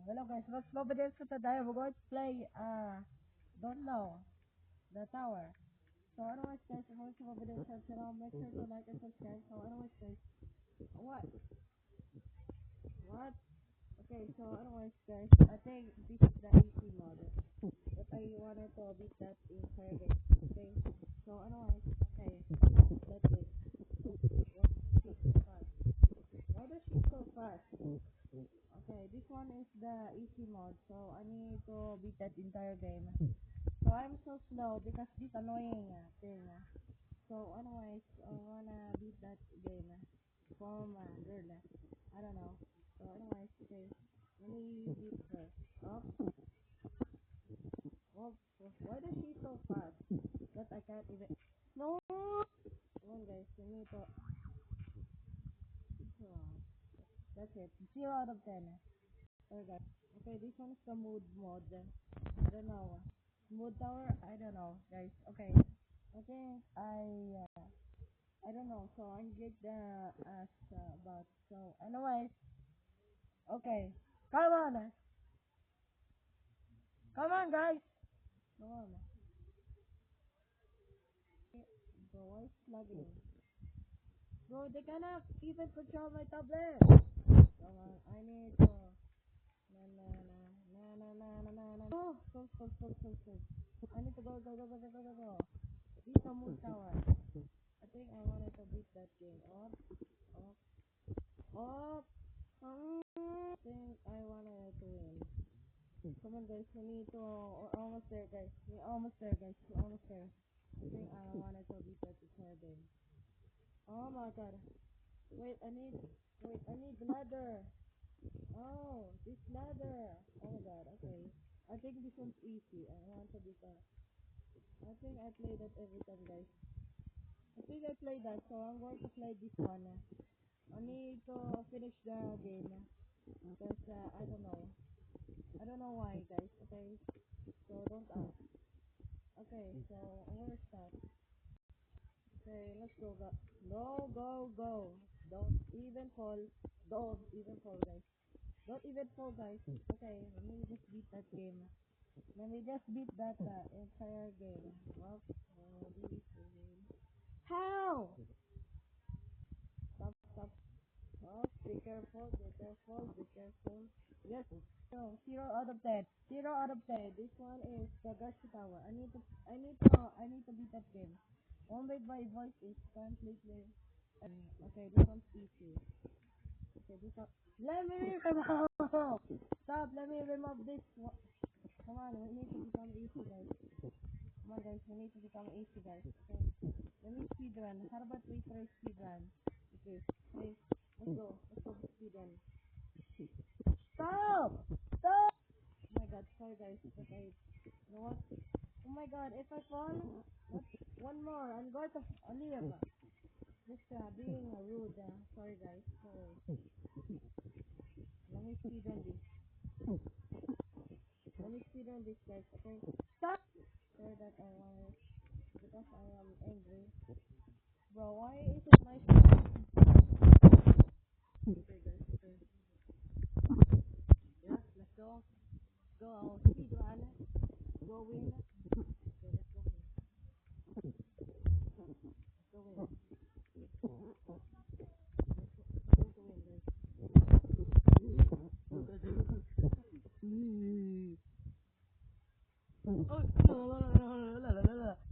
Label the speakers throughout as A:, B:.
A: Hello guys, let's go over there today. We're going to play don't know the tower. So anyways guys, we're going to go over there make sure to like and subscribe. So anyways guys, what? What? Okay, so anyways guys, I think this is the easy mode. But I wanted to beat that in fair game. Okay. So anyways, okay, let's go. Why does she so fast? Why does she so fast? Okay, this one is the easy mode, so I need to beat that entire game. So I'm so slow because this annoying thing. So anyways, I wanna beat that game from girl. I don't know. So anyways, okay, let me beat her. Oh, oh, why does she so fast that I can't even? No. Come on guys, we need to. Oh, that's it. 0 out of 10. Okay, okay, this one is the mood mode. I don't know. Mood tower? I don't know, guys. Okay. I think I don't know. So I get the about. So anyways, okay. Come on. Come on, guys. Come on. Bro, why is lagging? Bro, they cannot even control my tablet. Come on. I need to. Na na na na na na na na na. Oh, so. I need to go. This is the mood tower. I think I wanted to beat that game. Up, up. I think I wanted to win. Come on, guys. We need to. We're almost there, guys. We're almost there, guys. We're almost there. I think I wanted to beat that entire game. Oh my god. Wait, I need ladder. Oh, this ladder. Oh my god. Okay. I think this one's easy. I want to beat that. I think I play that every time, guys. I think I played that, so I'm going to play this one. I need to finish the game because I don't know why, guys. Okay, so don't ask. Okay, so where's that? Okay, let's go. Go. Don't even fall. Don't even fall, guys. Don't even fall, guys. Okay, let me just beat that game. Let me just beat that entire game. Well, how? Stop. Oh, be careful. Yes. No, 0 out of 10. 0 out of 10. This one is the Gashi Tower. I need to beat that game. Only my voice is completely. Okay, this one's easy. Okay, this one. Let me remove. Stop. Let me remove this. Come on, we need to become easy, guys. Come on, guys. We need to become easy, guys. Okay. Let me speed run. How about we try speed run? Okay. Okay. Let's go. Speed run. Stop! Stop! Oh my god, sorry guys. Okay. You know what? Oh my god, if I fall, what? One more. I'm going to leave. Just being rude. Sorry guys. Sorry. Let me speed on this. Let me speed on this guys. Okay. Stop! Sorry that I want because I am angry. Bro, why is it my okay guys, okay. Yes, let's go. Go, I'll speed run. Go win. Okay, let's go win. Let's go win. Let's go win guys.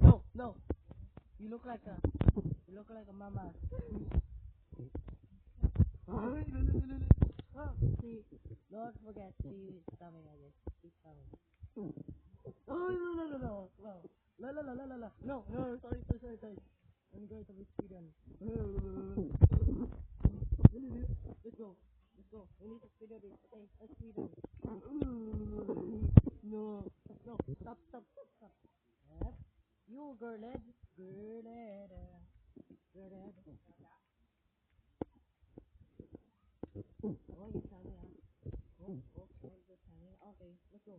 A: Oh, no. You look like a mama. Oh, see, don't forget, she's coming again. She's coming. Oh, no. Wow. No, sorry. I'm going to be speedrun. Let's go. We need to speedrun this. Okay, let's speedrun. No. Stop. Yep. You girlhead. Oh, you're coming, huh? Oh, okay, good timing. Okay, let's go.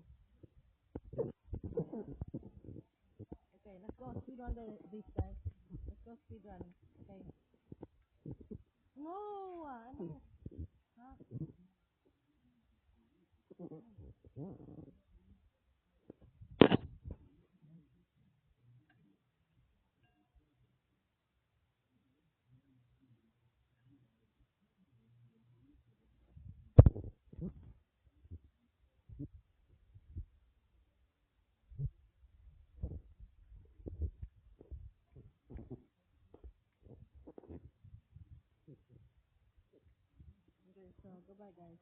A: Okay, let's go speedrun this guys. Let's go speedrun. Okay. No, no. Huh? Okay, so goodbye guys.